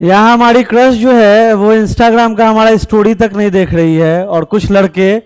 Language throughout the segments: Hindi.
यहाँ हमारी क्रश जो है वो इंस्टाग्राम का हमारा स्टोरी तक नहीं देख रही है और कुछ लड़के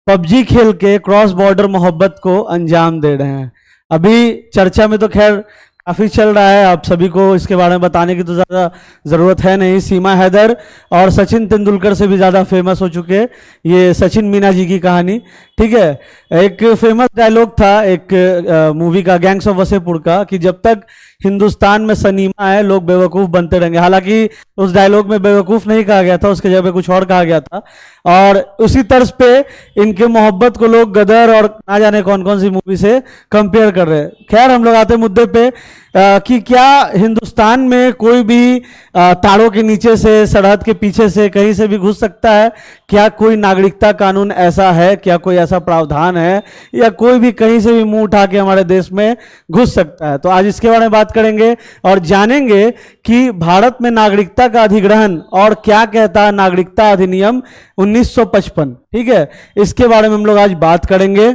पबजी खेल के क्रॉस बॉर्डर मोहब्बत को अंजाम दे रहे हैं। अभी चर्चा में तो खैर काफी चल रहा है, आप सभी को इसके बारे में बताने की तो ज्यादा जरूरत है नहीं। सीमा हैदर और सचिन तेंदुलकर से भी ज्यादा फेमस हो चुके ये सचिन मीना जी की कहानी। ठीक है, एक फेमस डायलॉग था एक मूवी का, गैंग्स ऑफ वसेपुर का, कि जब तक हिंदुस्तान में सनीमा है लोग बेवकूफ बनते रहेंगे। हालांकि उस डायलॉग में बेवकूफ नहीं कहा गया था, उसके जगह पे कुछ और कहा गया था। और उसी तर्ज पे इनके मोहब्बत को लोग गदर और ना जाने कौन कौन सी मूवी से कंपेयर कर रहे हैं। खैर, हम लोग आते मुद्दे पे कि क्या हिंदुस्तान में कोई भी तारों के नीचे से, सरहद के पीछे से, कहीं से भी घुस सकता है? क्या कोई नागरिकता कानून ऐसा है? क्या कोई ऐसा प्रावधान है, या कोई भी कहीं से भी मुंह उठा के हमारे देश में घुस सकता है? तो आज इसके बारे में बात करेंगे और जानेंगे कि भारत में नागरिकता का अधिग्रहण और क्या कहता है नागरिकता अधिनियम 1955। ठीक है, इसके बारे में हम लोग आज बात करेंगे।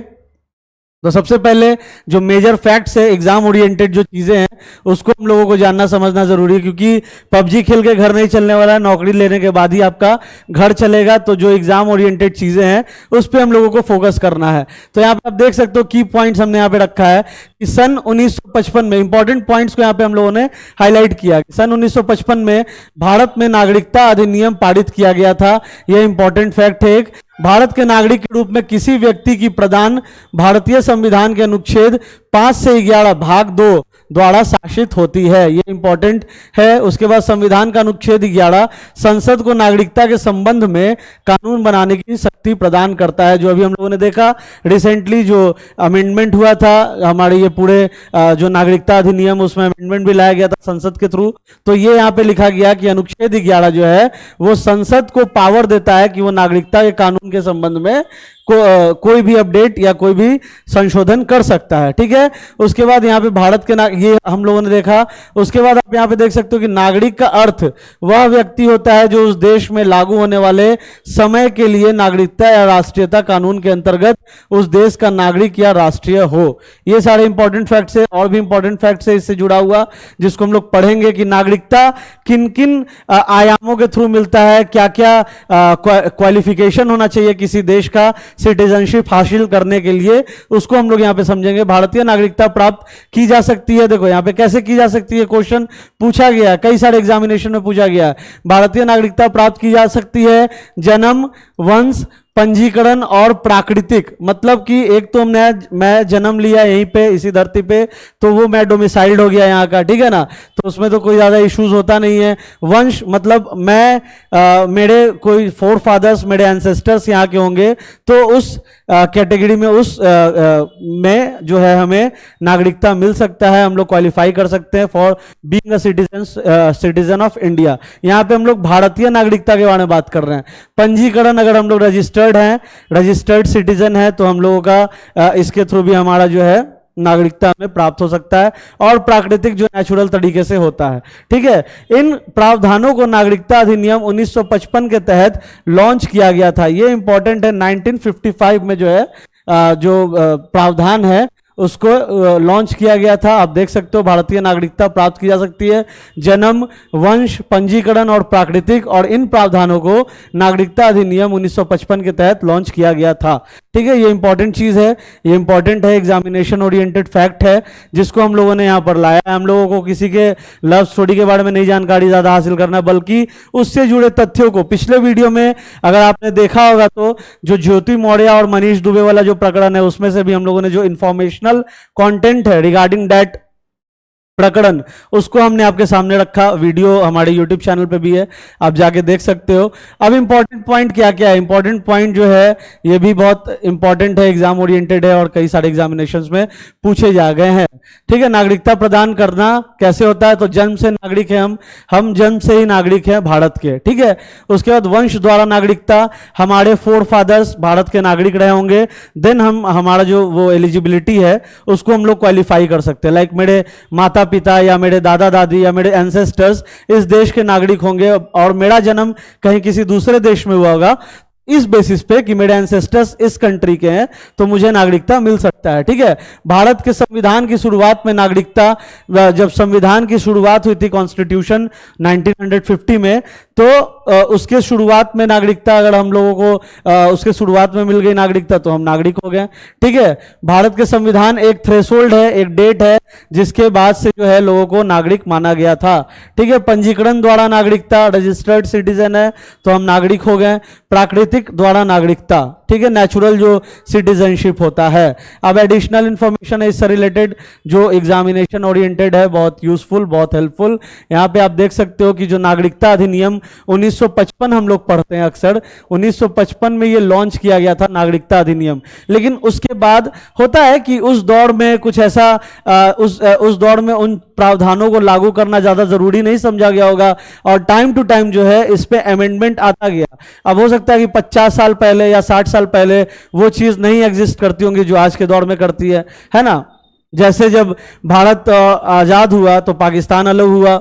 तो सबसे पहले जो मेजर फैक्ट्स है, एग्जाम ओरिएंटेड जो चीजें हैं, उसको हम लोगों को जानना समझना जरूरी है, क्योंकि पबजी खेल के घर नहीं चलने वाला है, नौकरी लेने के बाद ही आपका घर चलेगा। तो जो एग्जाम ओरिएंटेड चीजें हैं उस पर हम लोगों को फोकस करना है। तो यहाँ पे आप देख सकते हो की पॉइंट्स हमने यहाँ पे रखा है कि सन 1955 में, इंपॉर्टेंट पॉइंट्स को यहाँ पे हम लोगों ने हाईलाइट किया। सन 1955 में भारत में नागरिकता अधिनियम पारित किया गया था। यह इंपॉर्टेंट फैक्ट है। एक, भारत के नागरिक के रूप में किसी व्यक्ति की प्रदान भारतीय संविधान के अनुच्छेद 5 से 11 भाग 2 द्वारा शासित होती है। ये इंपॉर्टेंट है। उसके बाद संविधान का अनुच्छेद 11 संसद को नागरिकता के संबंध में कानून बनाने की शक्ति प्रदान करता है। जो अभी हम लोगों ने देखा रिसेंटली जो अमेंडमेंट हुआ था हमारे ये पूरे जो नागरिकता अधिनियम, उसमें अमेंडमेंट भी लाया गया था संसद के थ्रू। तो ये यहाँ पे लिखा गया कि अनुच्छेद 11 जो है वो संसद को पावर देता है कि वो नागरिकता के कानून के संबंध में कोई भी अपडेट या कोई भी संशोधन कर सकता है। ठीक है, उसके बाद यहाँ पे भारत के ये हम लोगों ने देखा। उसके बाद आप यहाँ पे देख सकते हो कि नागरिक का अर्थ वह व्यक्ति होता है जो उस देश में लागू होने वाले समय के लिए नागरिकता या राष्ट्रीयता कानून के अंतर्गत उस देश का नागरिक या राष्ट्रीय हो। ये सारे इंपॉर्टेंट फैक्ट्स है। और भी इंपॉर्टेंट फैक्ट्स है इससे जुड़ा हुआ, जिसको हम लोग पढ़ेंगे कि नागरिकता किन किन आयामों के थ्रू मिलता है, क्या क्या क्वालिफिकेशन होना चाहिए किसी देश का सिटीजनशिप हासिल करने के लिए, उसको हम लोग यहां पे समझेंगे। भारतीय नागरिकता प्राप्त की जा सकती है। देखो यहां पे कैसे की जा सकती है, क्वेश्चन पूछा गया है, कई सारे एग्जामिनेशन में पूछा गया है। भारतीय नागरिकता प्राप्त की जा सकती है जन्म, वंश, पंजीकरण और प्राकृतिक। मतलब कि एक तो मैं जन्म लिया यहीं पे इसी धरती पे, तो वो मैं डोमिसाइल्ड हो गया यहाँ का, ठीक है ना, तो उसमें तो कोई ज़्यादा इश्यूज होता नहीं है। वंश मतलब मैं मेरे कोई फोर फादर्स, मेरे एंसेस्टर्स यहाँ के होंगे, तो उस कैटेगरी में में जो है हमें नागरिकता मिल सकता है, हम लोग क्वालिफाई कर सकते हैं for being a citizen of India. यहाँ पे हम लोग भारतीय नागरिकता के बारे में बात कर रहे हैं। पंजीकरण, अगर हम लोग रजिस्टर्ड सिटीजन है, तो हम लोगों का इसके थ्रू भी हमारा जो है नागरिकता में प्राप्त हो सकता है। और प्राकृतिक जो नेचुरल तरीके से होता है। ठीक है, इन प्रावधानों को नागरिकता अधिनियम 1955 के तहत लॉन्च किया गया था। ये इंपॉर्टेंट है। 1955 में जो है जो प्रावधान है उसको लॉन्च किया गया था। आप देख सकते हो भारतीय नागरिकता प्राप्त की जा सकती है जन्म, वंश, पंजीकरण और प्राकृतिक, और इन प्रावधानों को नागरिकता अधिनियम 1955 के तहत लॉन्च किया गया था। ठीक है, ये इंपॉर्टेंट चीज है, ये इंपॉर्टेंट है, एग्जामिनेशन ओरिएंटेड फैक्ट है, जिसको हम लोगों ने यहाँ पर लाया है। हम लोगों को किसी के लव स्टोरी के बारे में नहीं जानकारी ज्यादा हासिल करना, बल्कि उससे जुड़े तथ्यों को, पिछले वीडियो में अगर आपने देखा होगा तो जो ज्योति मौर्य और मनीष दुबे वाला जो प्रकरण है, उसमें से भी हम लोगों ने जो इंफॉर्मेशनल कंटेंट है रिगार्डिंग दैट प्रकरण, उसको हमने आपके सामने रखा। वीडियो हमारे YouTube चैनल पे भी है, आप जाके देख सकते हो। अब इंपॉर्टेंट पॉइंट क्या क्या है? इंपॉर्टेंट पॉइंट जो है ये भी बहुत इंपॉर्टेंट है, एग्जाम ओरिएंटेड है और कई सारे एग्जामिनेशंस में पूछे जा गए हैं। ठीक है, नागरिकता प्रदान करना कैसे होता है? तो जन्म से नागरिक है हम जन्म से ही नागरिक हैं भारत के। ठीक है, उसके बाद वंश द्वारा नागरिकता, हमारे फोर फादर्स भारत के नागरिक रहे होंगे, देन हमारा जो वो एलिजिबिलिटी है उसको हम लोग क्वालिफाई कर सकते हैं। लाइक मेरे माता पिता या मेरे दादा दादी या मेरे एंसेस्टर्स इस देश के नागरिक होंगे और मेरा जन्म कहीं किसी दूसरे देश में हुआ होगा, इस बेसिस पे कि मेरे एंसेस्टर्स इस कंट्री के हैं तो मुझे नागरिकता मिल सकता है। ठीक है, भारत के संविधान की शुरुआत में नागरिकता, जब संविधान की शुरुआत हुई थी कॉन्स्टिट्यूशन 1950 में, तो उसके शुरुआत में नागरिकता, अगर हम लोगों को उसके शुरुआत में मिल गई नागरिकता तो हम नागरिक हो गए। ठीक है, भारत के संविधान एक थ्रेशोल्ड है, एक डेट है जिसके बाद से जो है लोगों को नागरिक माना गया था। ठीक है, पंजीकरण द्वारा नागरिकता, रजिस्टर्ड सिटीजन है तो हम नागरिक हो गए। प्राकृतिक द्वारा नागरिकता, ठीक है, नेचुरल जो सिटीजनशिप होता है। अब एडिशनल इंफॉर्मेशन है इससे रिलेटेड जो एग्जामिनेशन ओरिएंटेड है, बहुत यूजफुल, बहुत हेल्पफुल। यहाँ पे आप देख सकते हो कि जो नागरिकता अधिनियम 1955 हम लोग पढ़ते हैं अक्सर, 1955 में ये लॉन्च किया गया था नागरिकता अधिनियम। लेकिन उसके बाद होता है कि उस दौर में कुछ ऐसा उस दौर में उन प्रावधानों को लागू करना ज्यादा जरूरी नहीं समझा गया होगा और टाइम टू टाइम जो है इस पे अमेंडमेंट आता गया। अब हो सकता है कि 50 साल पहले या 60 साल पहले वो चीज नहीं एग्जिस्ट करती होंगी जो आज के दौर में करती है ना। जैसे जब भारत आजाद हुआ तो पाकिस्तान अलग हुआ,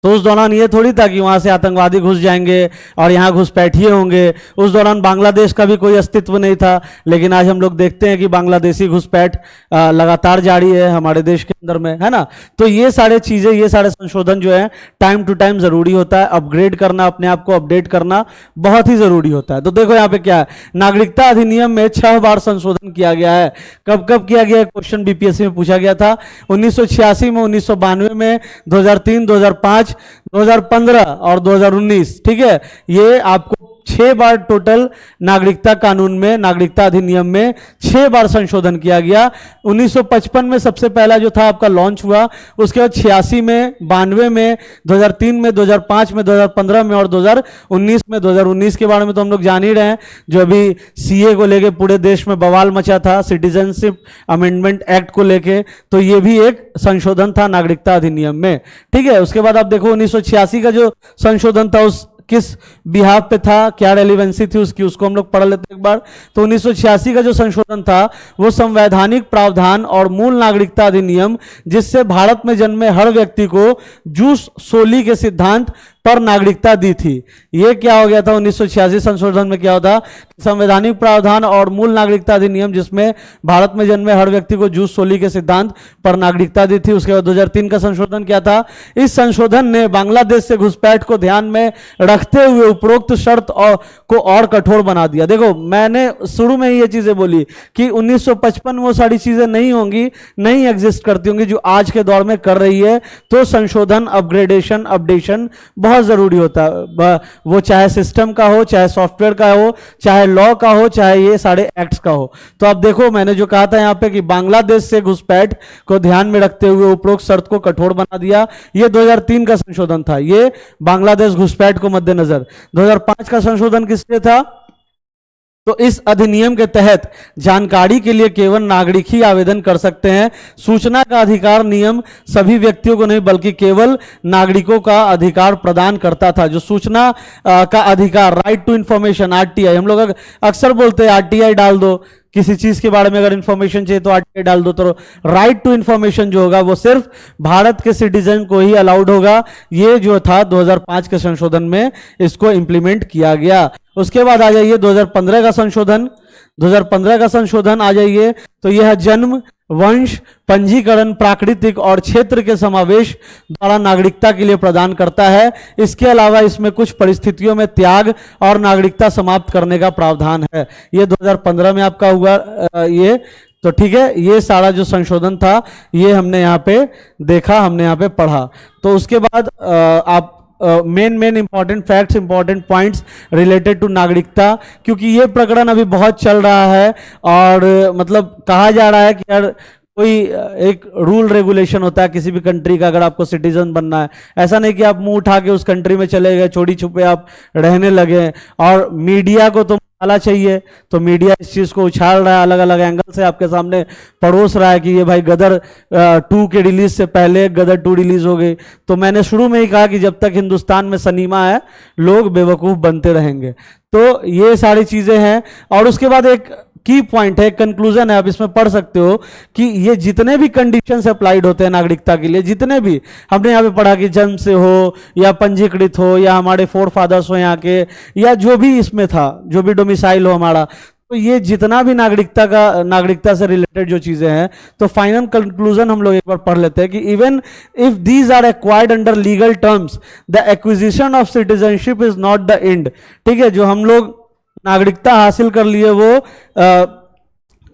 तो उस दौरान ये थोड़ी था कि वहां से आतंकवादी घुस जाएंगे और यहाँ घुसपैठिए होंगे। उस दौरान बांग्लादेश का भी कोई अस्तित्व नहीं था, लेकिन आज हम लोग देखते हैं कि बांग्लादेशी घुसपैठ लगातार जारी है हमारे देश के अंदर में, है ना। तो ये सारे चीजें, ये सारे संशोधन जो है टाइम टू टाइम जरूरी होता है। अपग्रेड करना, अपने आप को अपडेट करना बहुत ही जरूरी होता है। तो देखो यहाँ पे क्या है, नागरिकता अधिनियम में 6 बार संशोधन किया गया है। कब कब किया गया है, क्वेश्चन बीपीएससी में पूछा गया था। 1986 में, 1992 में, 2003, 2005, 2015 और 2019। ठीक है, ये आपको 6 बार टोटल नागरिकता कानून में, नागरिकता अधिनियम में 6 बार संशोधन किया गया। 1955 में सबसे पहला जो था आपका लॉन्च हुआ, उसके बाद 86 में, 92 में, 2003 में, 2005 में, 2015 में और 2019 में। 2019 के बारे में तो हम लोग जान ही रहे हैं, जो अभी सीए को लेके पूरे देश में बवाल मचा था, सिटीजनशिप अमेंडमेंट एक्ट को लेके, तो ये भी एक संशोधन था नागरिकता अधिनियम में। ठीक है, उसके बाद आप देखो 1986 का जो संशोधन था उस किस बिहाफ पे था, क्या रेलिवेंसी थी उसकी, उसको हम लोग पढ़ लेते हैं एक बार। तो 1986 का जो संशोधन था वो संवैधानिक प्रावधान और मूल नागरिकता अधिनियम, जिससे भारत में जन्मे हर व्यक्ति को जूस सोली के सिद्धांत पर नागरिकता दी थी। ये क्या हो गया था 1986 संशोधन में, क्या होता, संवैधानिक प्रावधान और मूल नागरिकता अधिनियम जिसमें भारत में जन्मे हर व्यक्ति को जूस सोली के सिद्धांत पर नागरिकता दी थी। उसके बाद 2003 का संशोधन क्या था, इस संशोधन ने बांग्लादेश से घुसपैठ को ध्यान में रखते हुए उपरोक्त शर्त को और कठोर बना दिया। देखो मैंने शुरू में ही ये चीजें बोली कि 1955 में वो सारी चीजें नहीं होंगी, नहीं एग्जिस्ट करती होंगी जो आज के दौर में कर रही है। तो संशोधन, अपग्रेडेशन, अपडेशन बहुत जरूरी होता है, वो चाहे सिस्टम का हो, चाहे सॉफ्टवेयर का हो, चाहे लॉ का हो, चाहे ये सारे एक्ट्स का हो। तो अब देखो मैंने जो कहा था यहाँ पे कि बांग्लादेश से घुसपैठ को ध्यान में रखते हुए उपरोक्त शर्त को कठोर बना दिया, ये 2003 का संशोधन था, ये बांग्लादेश घुसपैठ को मद्देनजर। 2005 का संशोधन किस लिए था, तो इस अधिनियम के तहत जानकारी के लिए केवल नागरिक ही आवेदन कर सकते हैं। सूचना का अधिकार नियम सभी व्यक्तियों को नहीं बल्कि केवल नागरिकों का अधिकार प्रदान करता था। जो सूचना का अधिकार, राइट टू इंफॉर्मेशन, आरटीआई, हम लोग अक्सर बोलते हैं आरटीआई डाल दो, किसी चीज के बारे में अगर इंफॉर्मेशन चाहिए तो आरटीआई डाल दो। तो राइट टू इंफॉर्मेशन जो होगा वो सिर्फ भारत के सिटीजन को ही अलाउड होगा। ये जो था 2005 के संशोधन में इसको इंप्लीमेंट किया गया। उसके बाद आ जाइए 2015 का संशोधन, 2015 का संशोधन आ जाइए तो यह जन्म, वंश, पंजीकरण, प्राकृतिक और क्षेत्र के समावेश द्वारा नागरिकता के लिए प्रदान करता है। इसके अलावा इसमें कुछ परिस्थितियों में त्याग और नागरिकता समाप्त करने का प्रावधान है। ये 2015 में आपका हुआ ये। तो ठीक है, ये सारा जो संशोधन था ये हमने यहाँ पे देखा, हमने यहाँ पे पढ़ा। तो उसके बाद आप main important facts, important points related to नागरिकता, क्योंकि ये प्रकरण अभी बहुत चल रहा है और मतलब कहा जा रहा है कि यार कोई एक रूल रेगुलेशन होता है किसी भी कंट्री का, अगर आपको सिटीजन बनना है, ऐसा नहीं कि आप मुंह उठा के उस कंट्री में चले गए, चोरी छुपे आप रहने लगे। और मीडिया को तो मसाला चाहिए, तो मीडिया इस चीज को उछाल रहा है, अलग अलग एंगल से आपके सामने परोस रहा है कि ये भाई गदर 2 के रिलीज से पहले गदर 2 रिलीज हो गई। तो मैंने शुरू में ही कहा कि जब तक हिंदुस्तान में सिनेमा है लोग बेवकूफ बनते रहेंगे। तो ये सारी चीजें हैं। और उसके बाद एक की पॉइंट है, कंक्लूजन है, आप इसमें पढ़ सकते हो कि ये जितने भी कंडीशंस अप्लाइड होते हैं नागरिकता के लिए, जितने भी हमने यहाँ पे पढ़ा कि जन्म से हो या पंजीकृत हो या हमारे फोर फादर्स हो यहाँ के, या जो भी इसमें था, जो भी डोमिसाइल हो हमारा, तो ये जितना भी नागरिकता से रिलेटेड जो चीजें हैं, तो फाइनल कंक्लूजन हम लोग एक बार पढ़ लेते हैं कि even if these are acquired under legal terms the acquisition of citizenship is not the end. ठीक है, जो हम लोग नागरिकता हासिल कर लिए वो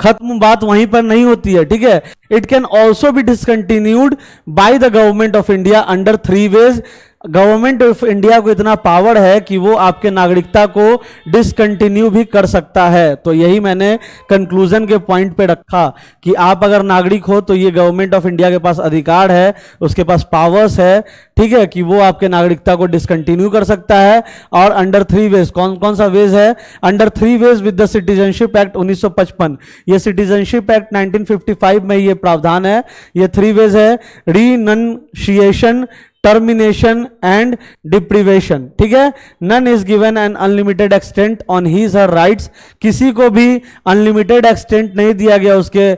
खत्म बात वहीं पर नहीं होती है। ठीक है, it can also be discontinued by the government of India under 3 ways. Government of India को इतना पावर है कि वो आपके नागरिकता को डिसकंटिन्यू भी कर सकता है। तो यही मैंने कंक्लूजन के पॉइंट पे रखा कि आप अगर नागरिक हो तो ये गवर्नमेंट ऑफ इंडिया के पास अधिकार है, उसके पास पावर्स है, ठीक है, कि वो आपके नागरिकता को डिसकंटिन्यू कर सकता है। और अंडर 3 वेज, कौन कौन सा वेज है? Under 3 ways with the citizenship act 1955। ये सिटीजनशिप एक्ट 1955 में ये प्रावधान है। ये 3 वेज है, रिनंशिएशन, टर्मिनेशन एंड डिप्रीवेशन। ठीक है, none is given an unlimited extent on his her rights. किसी को भी अनलिमिटेड एक्सटेंट नहीं दिया गया उसके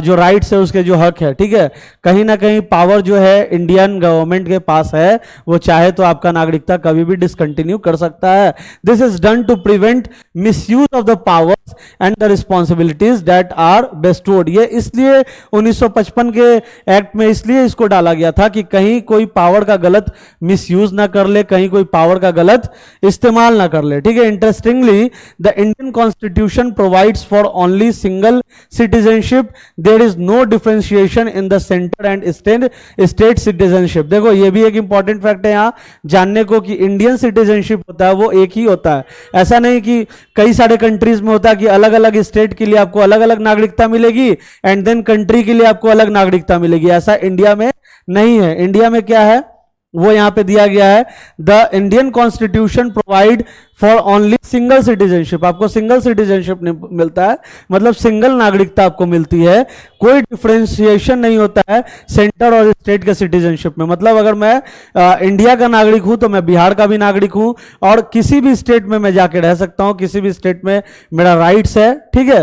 जो राइट्स है, उसके जो हक है। ठीक है, कहीं ना कहीं पावर जो है इंडियन गवर्नमेंट के पास है, वो चाहे तो आपका नागरिकता कभी भी डिसकंटिन्यू कर सकता है। This is done to prevent misuse of the powers and the responsibilities that are bestowed. ये इसलिए 1955 के एक्ट में इसलिए इसको डाला गया था कि कहीं कोई पावर का गलत मिसयूज ना कर ले, कहीं कोई पावर का गलत इस्तेमाल ना कर ले। ठीक है, interestingly the Indian constitution provides for only single citizenship, there is no differentiation in the centre and state citizenship. देखो ये भी एक इंपॉर्टेंट फैक्ट है यहां जानने को कि इंडियन सिटीजनशिप होता है वो एक ही होता है। ऐसा नहीं कि कई सारे कंट्रीज में होता है कि अलग अलग स्टेट के लिए आपको अलग अलग नागरिकता मिलेगी एंड देन कंट्री के लिए आपको अलग नागरिकता मिलेगी। ऐसा इंडिया में नहीं है। इंडिया में क्या है वो यहां पे दिया गया है, the Indian constitution provide for only single citizenship. आपको सिंगल सिटीजनशिप मिलता है, मतलब सिंगल नागरिकता आपको मिलती है, कोई डिफरेंशिएशन नहीं होता है सेंटर और स्टेट के सिटीजनशिप में। मतलब अगर मैं इंडिया का नागरिक हूं तो मैं बिहार का भी नागरिक हूं और किसी भी स्टेट में मैं जाके रह सकता हूं, किसी भी स्टेट में मेरा राइट्स है। ठीक है,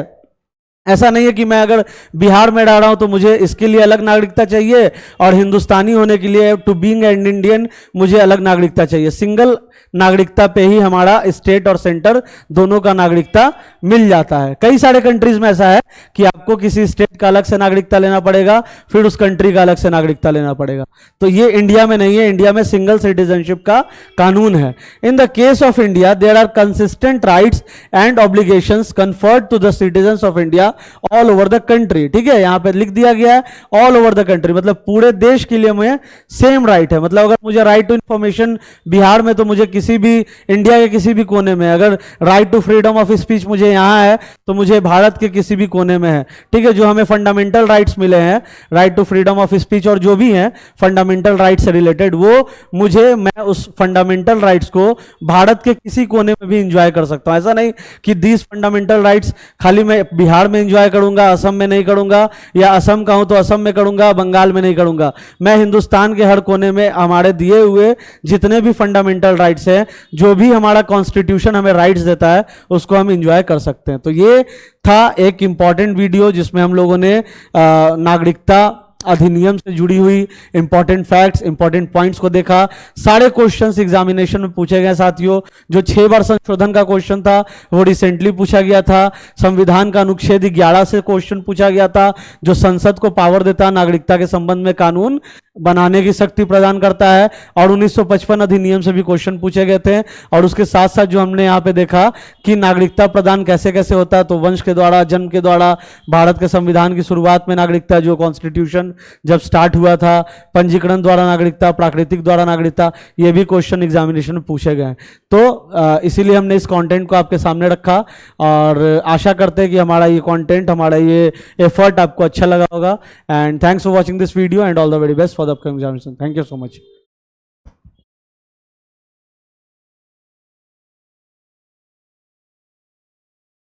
ऐसा नहीं है कि मैं अगर बिहार में रह रहा हूं तो मुझे इसके लिए अलग नागरिकता चाहिए और हिंदुस्तानी होने के लिए टू बीइंग एन इंडियन मुझे अलग नागरिकता चाहिए। सिंगल नागरिकता पे ही हमारा स्टेट और सेंटर दोनों का नागरिकता मिल जाता है। कई सारे कंट्रीज में ऐसा है कि आपको किसी स्टेट का अलग से नागरिकता लेना पड़ेगा, फिर उस कंट्री का अलग से नागरिकता लेना पड़ेगा। तो ये इंडिया में नहीं है, इंडिया में सिंगल सिटीजनशिप का कानून है। In the case of India there are consistent rights and obligations conferred to the citizens of India all over the country. ठीक है, यहां पे लिख दिया गया है ऑल ओवर द कंट्री, मतलब पूरे देश के लिए मुझे सेम राइट है। मतलब अगर मुझे राइट टू इंफॉर्मेशन बिहार में, तो मुझे किसी भी इंडिया के किसी भी कोने में, अगर right to freedom of speech मुझे यहां है तो मुझे भारत के किसी भी कोने में है। ठीक है, जो हमें फंडामेंटल राइट्स मिले हैं, right to freedom of speech और जो भी हैं फंडामेंटल राइट्स से रिलेटेड, वो मुझे, मैं उस फंडामेंटल राइट्स को भारत के किसी कोने में भी इंजॉय कर सकता हूं। ऐसा नहीं कि दीज फंडामेंटल राइट्स खाली मैं बिहार में एंजॉय करूंगा, असम में नहीं करूंगा, या असम का हूं तो असम में करूंगा, बंगाल में नहीं करूंगा। मैं हिंदुस्तान के हर कोने में हमारे दिए हुए जितने भी फंडामेंटल राइट्स हैं, जो भी हमारा कॉन्स्टिट्यूशन हमें राइट्स देता है, उसको हम एंजॉय कर सकते हैं। तो ये था एक इंपॉर्टेंट वीडियो जिसमें हम लोगों ने नागरिकता अधिनियम से जुड़ी हुई इंपॉर्टेंट फैक्ट्स, इंपॉर्टेंट पॉइंट्स को देखा। सारे क्वेश्चंस एग्जामिनेशन में पूछे गए साथियों। जो 6 बार संशोधन का क्वेश्चन था वो रिसेंटली पूछा गया था। संविधान का अनुच्छेद 11 से क्वेश्चन पूछा गया था, जो संसद को पावर देता है नागरिकता के संबंध में कानून बनाने की शक्ति प्रदान करता है। और 1955 अधिनियम से भी क्वेश्चन पूछे गए थे। और उसके साथ साथ जो हमने यहाँ पे देखा कि नागरिकता प्रदान कैसे कैसे होता है, तो वंश के द्वारा, जन्म के द्वारा, भारत के संविधान की शुरुआत में नागरिकता, जो कॉन्स्टिट्यूशन जब स्टार्ट हुआ था, पंजीकरण द्वारा नागरिकता, प्राकृतिक द्वारा नागरिकता, ये भी क्वेश्चन एग्जामिनेशन में पूछे गए। तो इसीलिए हमने इस कंटेंट को आपके सामने रखा और आशा करते हैं कि हमारा ये कंटेंट, हमारा ये एफर्ट आपको अच्छा लगा होगा। And thanks for watching this video and all the very best for the upcoming examination. Thank you so much.